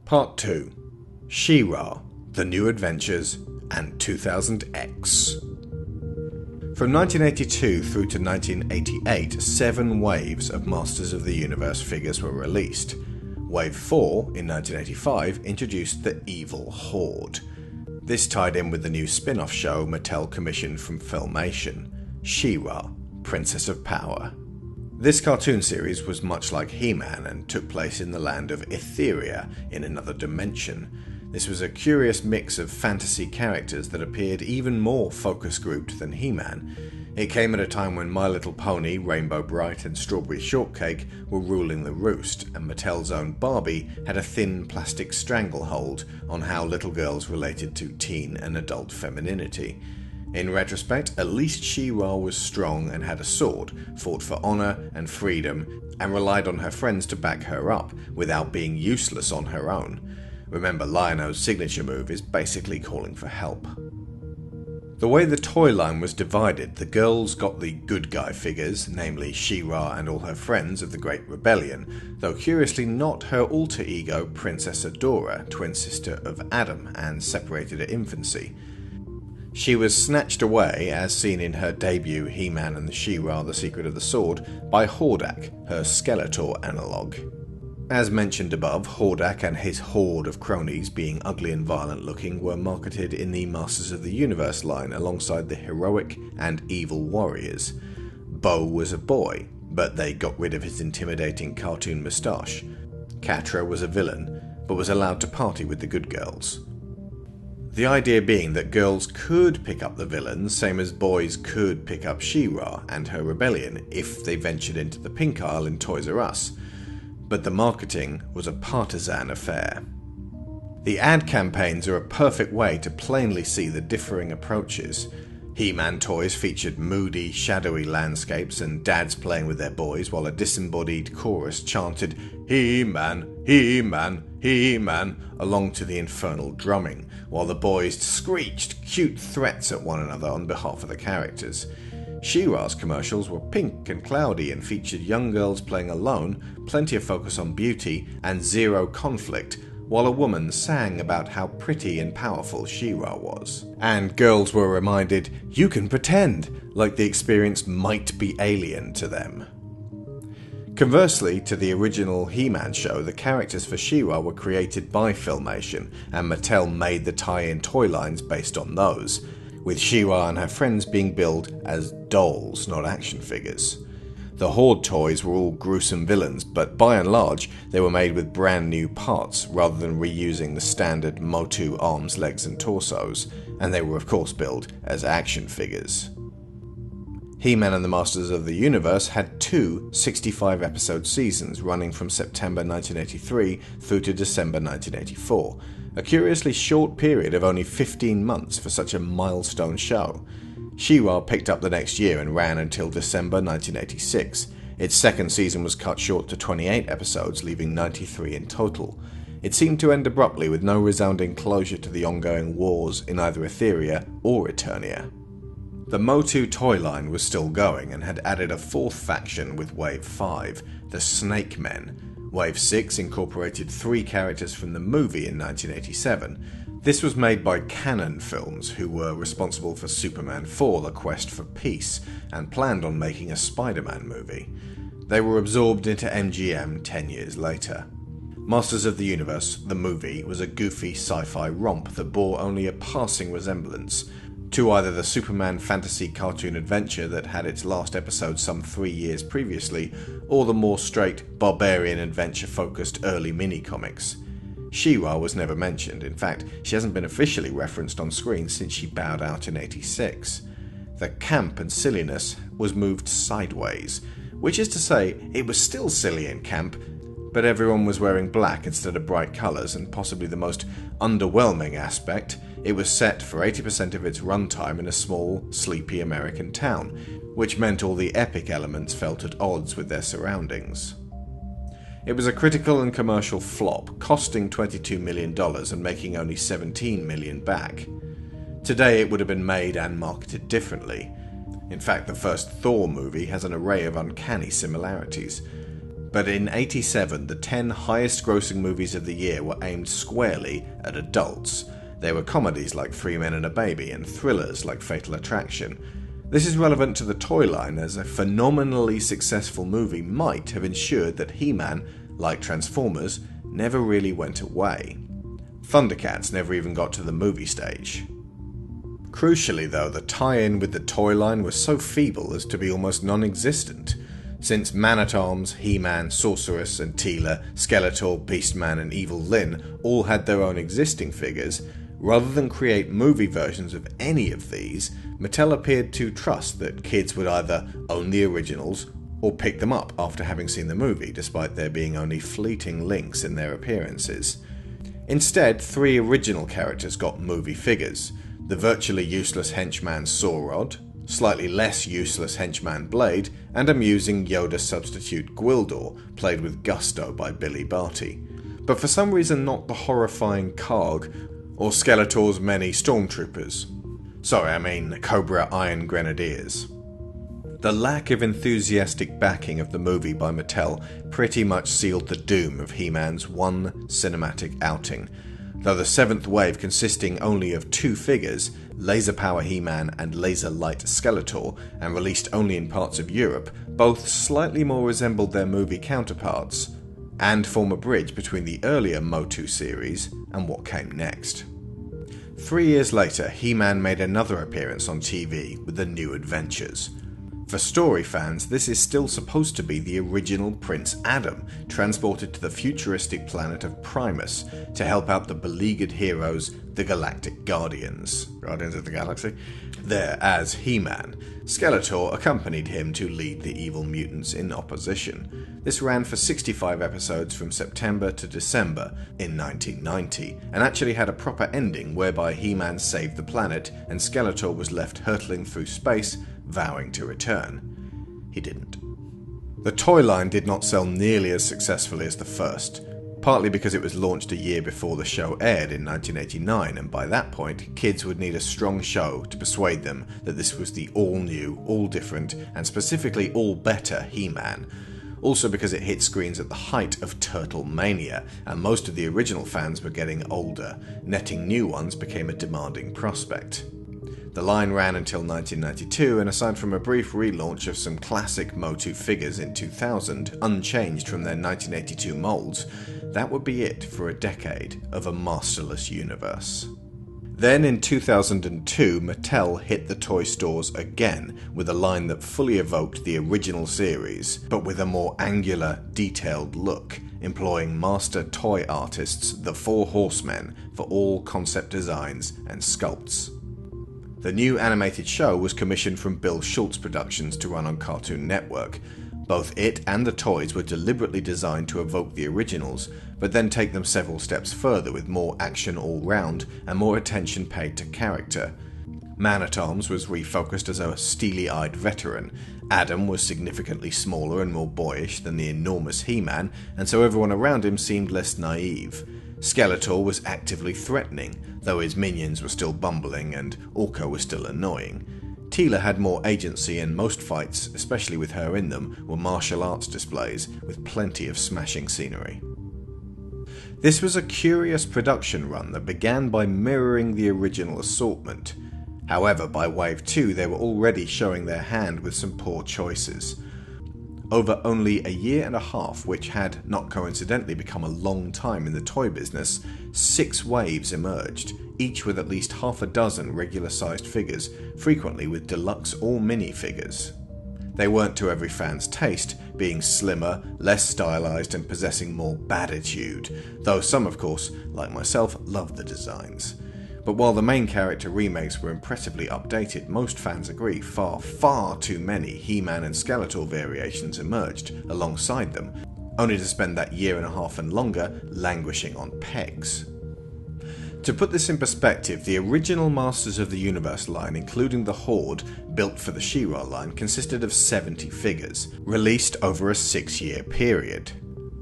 Part 2. She-Ra, The New Adventures, and 2000X. From 1982 through to 1988, 7 waves of Masters of the Universe figures were released. Wave 4, in 1985, introduced the Evil Horde. This tied in with the new spin-off show Mattel commissioned from Filmation, She-Ra, Princess of Power. This cartoon series was much like He-Man and took place in the land of Etheria, in another dimension. This was a curious mix of fantasy characters that appeared even more focus-grouped than He-Man. It came at a time when My Little Pony, Rainbow Bright and Strawberry Shortcake were ruling the roost, and Mattel's own Barbie had a thin plastic stranglehold on how little girls related to teen and adult femininity. In retrospect, at least She-Ra was strong and had a sword, fought for honor and freedom, and relied on her friends to back her up, without being useless on her own. Remember, Lion-O's signature move is basically calling for help. The way the toy line was divided, the girls got the good guy figures, namely She-Ra and all her friends of the Great Rebellion, though curiously not her alter ego Princess Adora, twin sister of Adam and separated at infancy. She was snatched away, as seen in her debut He-Man and the She-Ra The Secret of the Sword, by Hordak, her Skeletor analogue. As mentioned above, Hordak and his horde of cronies, being ugly and violent looking, were marketed in the Masters of the Universe line alongside the heroic and evil warriors. Bo was a boy, but they got rid of his intimidating cartoon moustache. Catra was a villain, but was allowed to party with the good girls. The idea being that girls could pick up the villains, same as boys could pick up She-Ra and her rebellion if they ventured into the pink aisle in Toys R Us. But the marketing was a partisan affair. The ad campaigns are a perfect way to plainly see the differing approaches. He-Man toys featured moody, shadowy landscapes and dads playing with their boys while a disembodied chorus chanted "He-Man, He-Man, He-Man" along to the infernal drumming, while the boys screeched cute threats at one another on behalf of the characters. She-Ra's commercials were pink and cloudy and featured young girls playing alone, plenty of focus on beauty, and zero conflict, while a woman sang about how pretty and powerful She-Ra was. And girls were reminded, you can pretend, like the experience might be alien to them. Conversely to the original He-Man show, the characters for She-Ra were created by Filmation, and Mattel made the tie-in toy lines based on those, with She-Ra and her friends being billed as dolls, not action figures. The Horde toys were all gruesome villains, but by and large they were made with brand new parts rather than reusing the standard MOTU arms, legs and torsos, and they were of course billed as action figures. He-Man and the Masters of the Universe had 2 65-episode seasons running from September 1983 through to December 1984, a curiously short period of only 15 months for such a milestone show. She-Ra picked up the next year and ran until December 1986. Its second season was cut short to 28 episodes, leaving 93 in total. It seemed to end abruptly with no resounding closure to the ongoing wars in either Etheria or Eternia. The MOTU toy line was still going and had added a 4th faction with Wave 5, the Snake Men. Wave 6 incorporated 3 characters from the movie in 1987. This was made by Canon Films, who were responsible for Superman 4: The Quest for Peace, and planned on making a Spider-Man movie. They were absorbed into MGM 10 years later. Masters of the Universe, the movie, was a goofy sci-fi romp that bore only a passing resemblance to either the Superman fantasy cartoon adventure that had its last episode some 3 years previously, or the more straight, barbarian adventure-focused early mini-comics. She-Ra was never mentioned. In fact, she hasn't been officially referenced on screen since she bowed out in '86. The camp and silliness was moved sideways, which is to say, it was still silly and camp, but everyone was wearing black instead of bright colours, and possibly the most underwhelming aspect, it was set for 80% of its runtime in a small, sleepy American town, which meant all the epic elements felt at odds with their surroundings. It was a critical and commercial flop, costing $22 million and making only $17 million back. Today it would have been made and marketed differently. In fact, the first Thor movie has an array of uncanny similarities. But in '87, the 10 highest grossing movies of the year were aimed squarely at adults. They were comedies like Three Men and a Baby and thrillers like Fatal Attraction. This is relevant to the toy line, as a phenomenally successful movie might have ensured that He-Man, like Transformers, never really went away. Thundercats never even got to the movie stage. Crucially though, the tie-in with the toy line was so feeble as to be almost non-existent. Since Man-at-Arms, He-Man, Sorceress and Teela, Skeletor, Beastman and Evil Lyn all had their own existing figures, rather than create movie versions of any of these, Mattel appeared to trust that kids would either own the originals or pick them up after having seen the movie, despite there being only fleeting links in their appearances. Instead, 3 original characters got movie figures: the virtually useless henchman Saurod, slightly less useless henchman Blade, and amusing Yoda substitute Gwildor, played with gusto by Billy Barty. But for some reason not the horrifying Karg, or Skeletor's many stormtroopers. Sorry, I mean Cobra Iron Grenadiers. The lack of enthusiastic backing of the movie by Mattel pretty much sealed the doom of He-Man's one cinematic outing, though the 7th wave, consisting only of 2 figures, Laser Power He-Man and Laser Light Skeletor, and released only in parts of Europe, both slightly more resembled their movie counterparts, and form a bridge between the earlier MOTU series and what came next. 3 years later, He-Man made another appearance on TV with The New Adventures. For story fans, this is still supposed to be the original Prince Adam, transported to the futuristic planet of Primus to help out the beleaguered heroes, the Galactic Guardians of the Galaxy, there as He-Man. Skeletor accompanied him to lead the evil mutants in opposition. This ran for 65 episodes from September to December in 1990, and actually had a proper ending whereby He-Man saved the planet and Skeletor was left hurtling through space, vowing to return. He didn't. The toy line did not sell nearly as successfully as the first, partly because it was launched a year before the show aired in 1989, and by that point, kids would need a strong show to persuade them that this was the all-new, all-different, and specifically all-better He-Man. Also because it hit screens at the height of Turtle Mania, and most of the original fans were getting older. Netting new ones became a demanding prospect. The line ran until 1992, and aside from a brief relaunch of some classic MOTU figures in 2000, unchanged from their 1982 molds, that would be it for a decade of a masterless universe. Then in 2002, Mattel hit the toy stores again with a line that fully evoked the original series, but with a more angular, detailed look, employing master toy artists the Four Horsemen for all concept designs and sculpts. The new animated show was commissioned from Bill Schultz Productions to run on Cartoon Network. Both it and the toys were deliberately designed to evoke the originals, but then take them several steps further with more action all round and more attention paid to character. Man-at-Arms was refocused as a steely-eyed veteran. Adam was significantly smaller and more boyish than the enormous He-Man, and so everyone around him seemed less naive. Skeletor was actively threatening, though his minions were still bumbling and Orko was still annoying. Teela had more agency, and most fights, especially with her in them, were martial arts displays with plenty of smashing scenery. This was a curious production run that began by mirroring the original assortment. However, by Wave 2 they were already showing their hand with some poor choices. Over only a year and a half, which had, not coincidentally, become a long time in the toy business, 6 waves emerged, each with at least half a dozen regular-sized figures, frequently with deluxe or mini-figures. They weren't to every fan's taste, being slimmer, less stylized and possessing more baditude, though some, of course, like myself, loved the designs. But while the main character remakes were impressively updated, most fans agree far too many He-Man and Skeletor variations emerged alongside them, only to spend that year and a half and longer languishing on pegs. To put this in perspective, the original Masters of the Universe line, including the Horde, built for the She-Ra line, consisted of 70 figures, released over a 6-year period.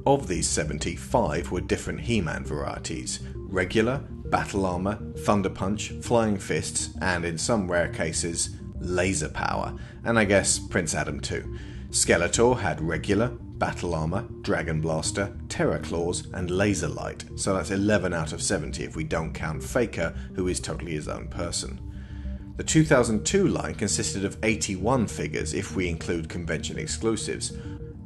Of these 70, 5 were different He-Man varieties: regular, battle armor, thunder punch, flying fists, and in some rare cases, laser power, and I guess Prince Adam too. Skeletor had regular, Battle Armor, Dragon Blaster, Terror Claws, and Laser Light, so that's 11 out of 70 if we don't count Faker, who is totally his own person. The 2002 line consisted of 81 figures if we include convention exclusives.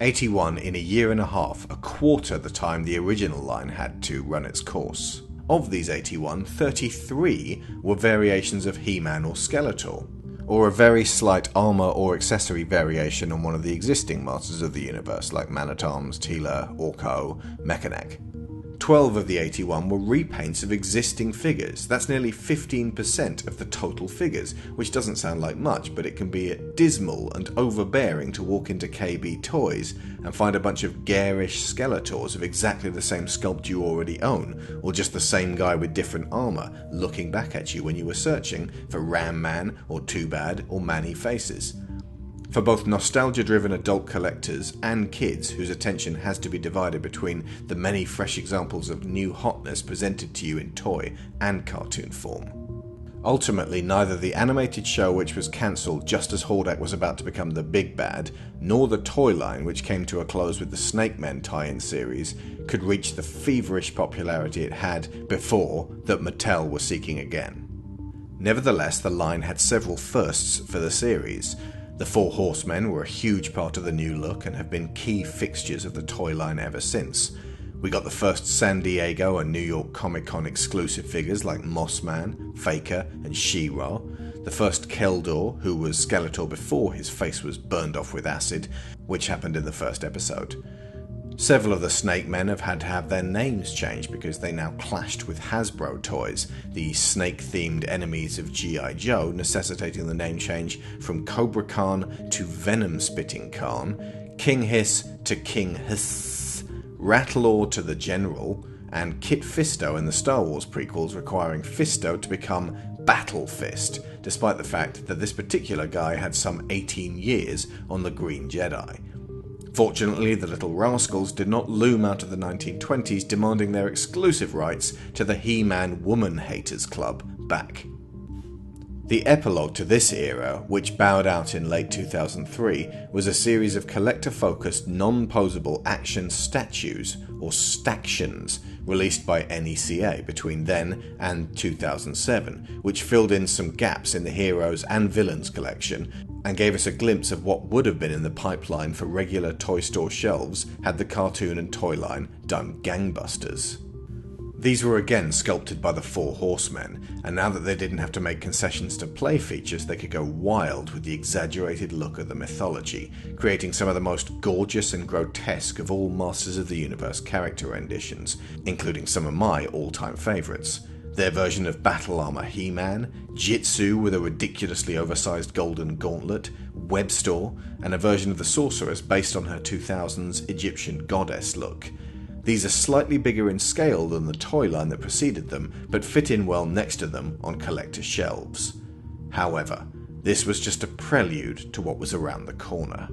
81 in a year and a half, a quarter the time the original line had to run its course. Of these 81, 33 were variations of He-Man or Skeletor, or a very slight armour or accessory variation on one of the existing Masters of the Universe like Man-at-Arms, Teela, Orko, Mekaneck. 12 of the 81 were repaints of existing figures. That's nearly 15% of the total figures, which doesn't sound like much, but it can be dismal and overbearing to walk into KB Toys and find a bunch of garish Skeletors of exactly the same sculpt you already own, or just the same guy with different armour looking back at you when you were searching for Ram Man or Too Bad or Manny faces. For both nostalgia-driven adult collectors and kids whose attention has to be divided between the many fresh examples of new hotness presented to you in toy and cartoon form. Ultimately, neither the animated show, which was cancelled just as Hordak was about to become the big bad, nor the toy line, which came to a close with the Snake Men tie-in series, could reach the feverish popularity it had before that Mattel was seeking again. Nevertheless, the line had several firsts for the series. The Four Horsemen were a huge part of the new look and have been key fixtures of the toy line ever since. We got the first San Diego and New York Comic-Con exclusive figures like Mossman, Faker, and She-Ra, the first Keldor, who was Skeletor before his face was burned off with acid, which happened in the first episode. Several of the Snake Men have had to have their names changed because they now clashed with Hasbro toys, the snake-themed enemies of G.I. Joe, necessitating the name change from Cobra Khan to Venom-spitting Khan, King Hiss to King Hiss, Rattlor to the General, and Kit Fisto in the Star Wars prequels requiring Fisto to become Battle Fist, despite the fact that this particular guy had some 18 years on the Green Jedi. Fortunately, the little rascals did not loom out of the 1920s demanding their exclusive rights to the He-Man Woman Haters Club back. The epilogue to this era, which bowed out in late 2003, was a series of collector-focused, non-posable action statues, or stactions, released by NECA between then and 2007, which filled in some gaps in the heroes and villains collection, and gave us a glimpse of what would have been in the pipeline for regular toy store shelves had the cartoon and toy line done gangbusters. These were again sculpted by the Four Horsemen, and now that they didn't have to make concessions to play features, they could go wild with the exaggerated look of the mythology, creating some of the most gorgeous and grotesque of all Masters of the Universe character renditions, including some of my all-time favourites. Their version of Battle Armor He-Man, Jitsu with a ridiculously oversized golden gauntlet, Webstore, and a version of the Sorceress based on her 2000s Egyptian goddess look. These are slightly bigger in scale than the toy line that preceded them, but fit in well next to them on collector shelves. However, this was just a prelude to what was around the corner.